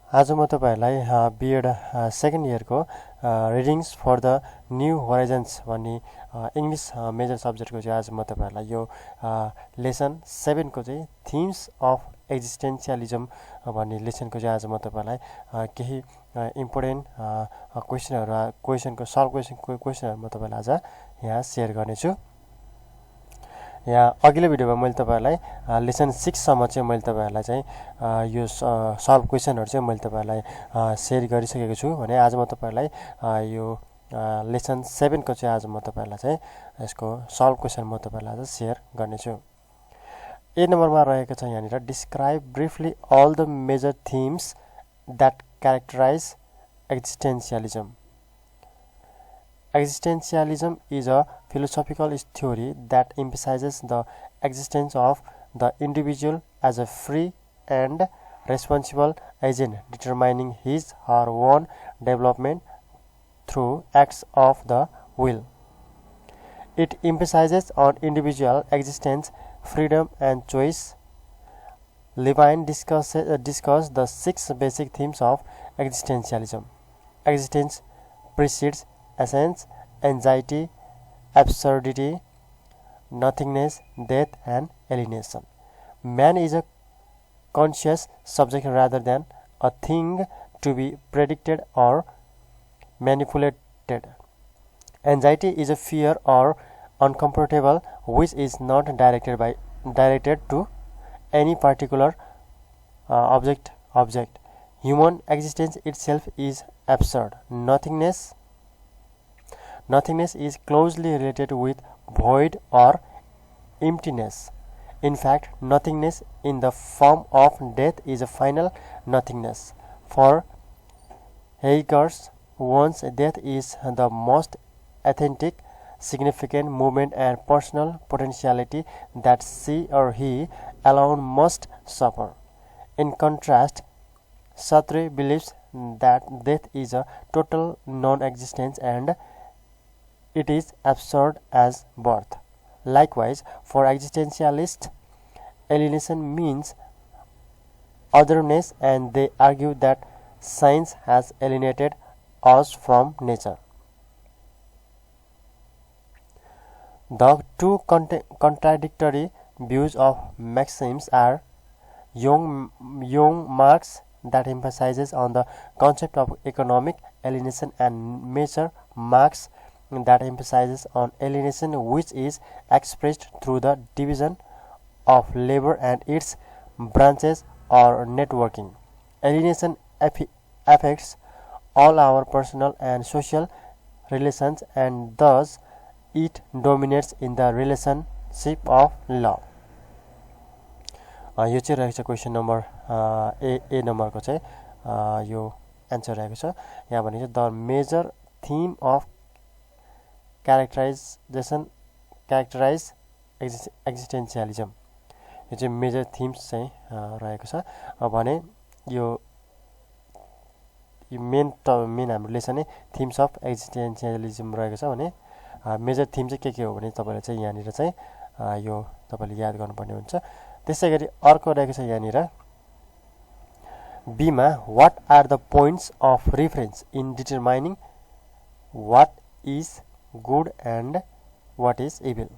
आज म तपाईहरुलाई बीएड सेकेन्ड इयरको readings for the new horizons भन्ने इंग्लिश मेजर सब्जेक्टको चाहिँ आज म तपाईहरुलाई यो लेसन 7 को चाहिँ थीम्स अफ एक्जिस्टेन्शियलिजम भन्ने लेसनको चाहिँ आज म तपाईहरुलाई केही इम्पोर्टेन्ट क्वेशनको सल्भ क्वेशनहरु म तपाईहरुलाई आज यहाँ शेयर गर्नेछु। यहाँ अघिल्लो भिडियोमा मैले तपाईहरुलाई लेसन 6 सम्म चाहिँ मैले तपाईहरुलाई चाहिँ यो सल्भ क्वेशनहरु चाहिँ मैले तपाईहरुलाई शेयर गरिसकेको छु भने आज म तपाईहरुलाई यो लेसन 7 को चाहिँ आज म तपाईहरुलाई चाहिँ यसको सल्भ क्वेशन म तपाईहरुलाई आज शेयर गर्ने छु। ए नम्बरमा रहेको छ यहाँनिर describe briefly all the major themes that characterize existentialism. Existentialism is a philosophical theory that emphasizes the existence of the individual as a free and responsible agent determining his or her own development through acts of the will. It emphasizes on individual existence, freedom and choice. Levine discussed the 6 basic themes of existentialism. Existence precedes essence, anxiety, absurdity, nothingness, death, and alienation. Man is a conscious subject rather than a thing to be predicted or manipulated. Anxiety is a fear or uncomfortable which is not directed to any particular object. Human existence itself is absurd. Nothingness is closely related with void or emptiness. In fact, nothingness in the form of death is a final nothingness. For Heidegger's one's death is the most authentic, significant moment and personal potentiality that she or he alone must suffer. In contrast, Sartre believes that death is a total non-existence and it is absurd as birth. Likewise, for existentialists, alienation means otherness, and they argue that science has alienated us from nature. The two contradictory views of maxims are young Marx that emphasizes on the concept of economic alienation and Major Marx that emphasizes on alienation which is expressed through the division of labor and its branches or networking. Alienation affects all our personal and social relations and thus it dominates in the relationship of love. यो चाहिँ रहेको छ question number ए नम्बरको चाहिँ यो answer रहेको छ। यहाँ भनेको the major theme of characterize existentialism यो चाहिँ मेजर थिम्स चाहिँ रहेको छ भने यो मेन हाम्रो लेसन नै थिम्स अफ एक्जिस्टेन्शियलिजम रहेको छ भने मेजर थिम चाहिँ के हो भने तपाईले चाहिँ यहाँनिर चाहिँ यो तपाईले याद गर्नुपर्ने हुन्छ। त्यसैगरी अर्को रहेको छ यहाँनिर बी मा what are the points of reference in determining what is good and what is evil.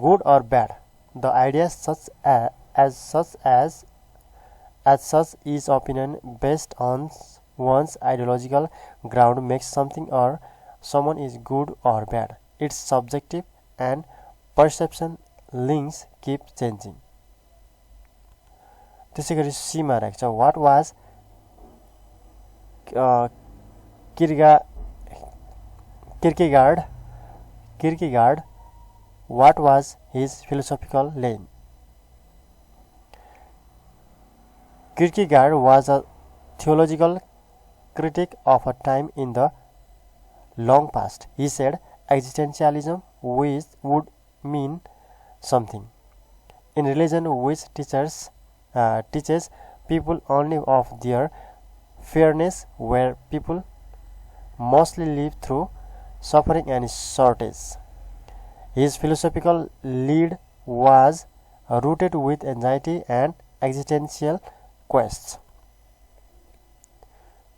Good or bad, the idea as such is opinion based on one's ideological ground makes something or someone is good or bad. It's subjective and perception links keep changing. त्यसैगरी C मा रहेको छ what was Kierkegaard, what was his philosophical line? Kierkegaard was a theological critic of a time in the long past. He said existentialism would mean something. In religion which teaches people only of their fairness, where people mostly live through suffering and shortage. His philosophical lead was rooted with anxiety and existential quests.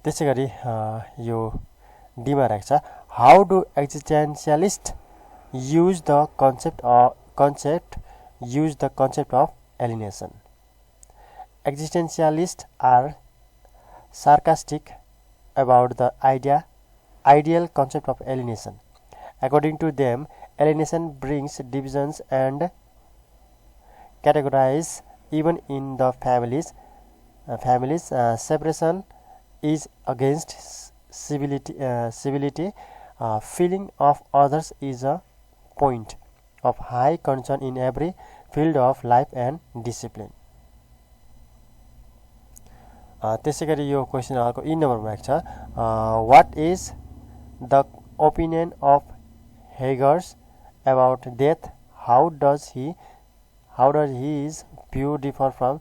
त्यसैगरी यो डीमा रहेको छ how do existentialist use the concept of alienation. Existentialists are sarcastic about the ideal concept of alienation. According to them, alienation brings divisions and categories even in the families. Separation is against civility. Feeling of others is a point of high concern in every field of life and discipline. त्यसैगरी यो question अर्को इ नम्बरमा आएको छ what is the opinion of Heidegger's about death how does his view differ from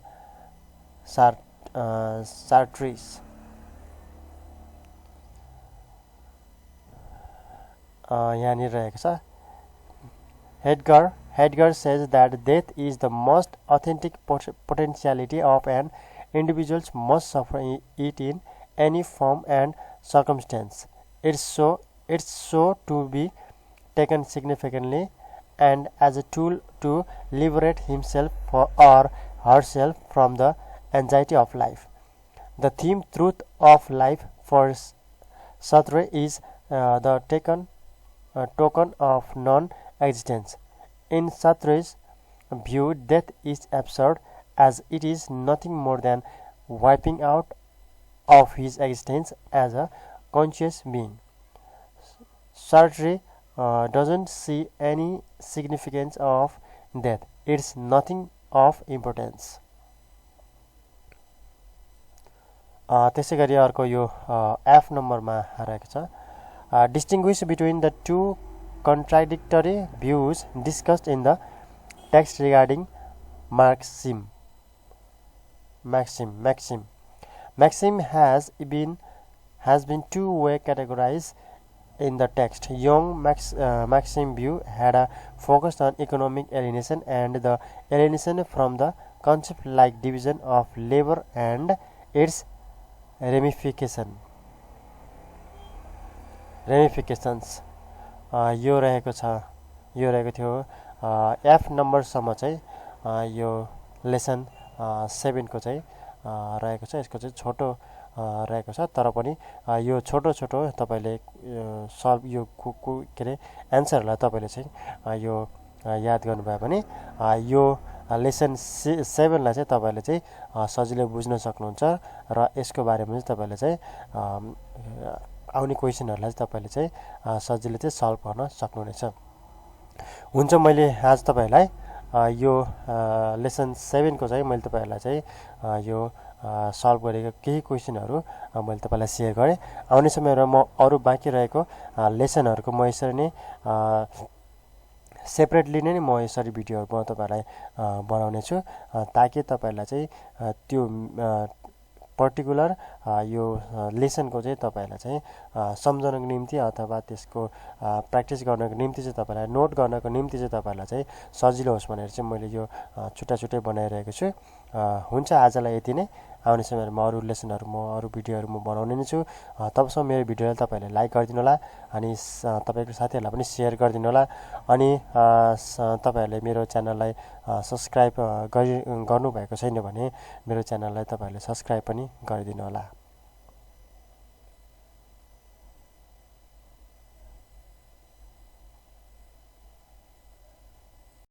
Sartre's. यहाँनिर रहेको छ Heidegger says that death is the most authentic potentiality of an individual must suffer it in any form and circumstance. It's so to be taken significantly and as a tool to liberate himself or herself from the anxiety of life. The theme truth of life for Sartre is the token of non-existence. In Sartre's view, death is absurd as it is nothing more than wiping out of his existence as a conscious being. Sartre doesn't see any significance of death. It's nothing of importance. त्यसैगरी अर्को यो F नम्बरमा रहेको छ distinguish between the two contradictory views discussed in the text regarding Maxim has been two-way categorized in the text. Young Maxim view had a focus on economic alienation and the alienation from the concept like division of labor and its ramifications. यो रहेको थियो F नम्बरसम्म चाहिँ यो lesson 7 को चाहिँ रहेको छ. यसको चाहिँ छोटो रहेको छ तर पनि यो छोटो तपाईले सल्भ यो के रे आन्सरलाई तपाईले चाहिँ यो याद गर्नु भए पनि यो लेसन 7 लाई चाहिँ तपाईले चाहिँ सजिलै बुझ्न सक्नुहुन्छ र यसको बारेमा चाहिँ तपाईले चाहिँ आउने क्वेशनहरुलाई तपाईले चाहिँ सजिलै चाहिँ सल्भ गर्न सक्नुहुनेछ. हुन्छ मैले आज तपाईहरुलाई यो लेसन 7 को चाहिँ मैले तपाईहरुलाई चाहिँ यो सल्भ गरेको केही क्वेशनहरु मैले तपाईलाई शेयर गरे. आउने समयमा म अरु बाँकी रहेको लेसनहरुको म यसरी नै सेपरेटली नै म यसरी भिडियोहरु म तपाईहरुलाई बनाउने छु ताकि तपाईहरुलाई चाहिँ त्यो पर्टिकुलर यो लेसनको चाहिँ तपाईहरुलाई चाहिँ सम्झनको निम्ति अथवा त्यसको प्र्याक्टिस गर्नको निम्ति चाहिँ तपाईहरुलाई नोट गर्नको निम्ति चाहिँ तपाईहरुलाई चाहिँ सजिलो होस् भनेर चाहिँ मैले यो छुट्टा बनाइरहेको छु. हुन्छ आजलाई यति नै. आउने समयमा अरु लेसनहरु अरु भिडियोहरु म बनाउने नै छु. तबसम्म मेरो भिडियोलाई तपाईहरुले लाइक गरिदिनु होला अनि तपाईको साथीहरुलाई पनि शेयर गरिदिनु होला अनि तपाईहरुले मेरो च्यानललाई सब्स्क्राइब गर्नु भएको छैन भने मेरो च्यानललाई तपाईहरुले सब्स्क्राइब पनि गरिदिनु होला.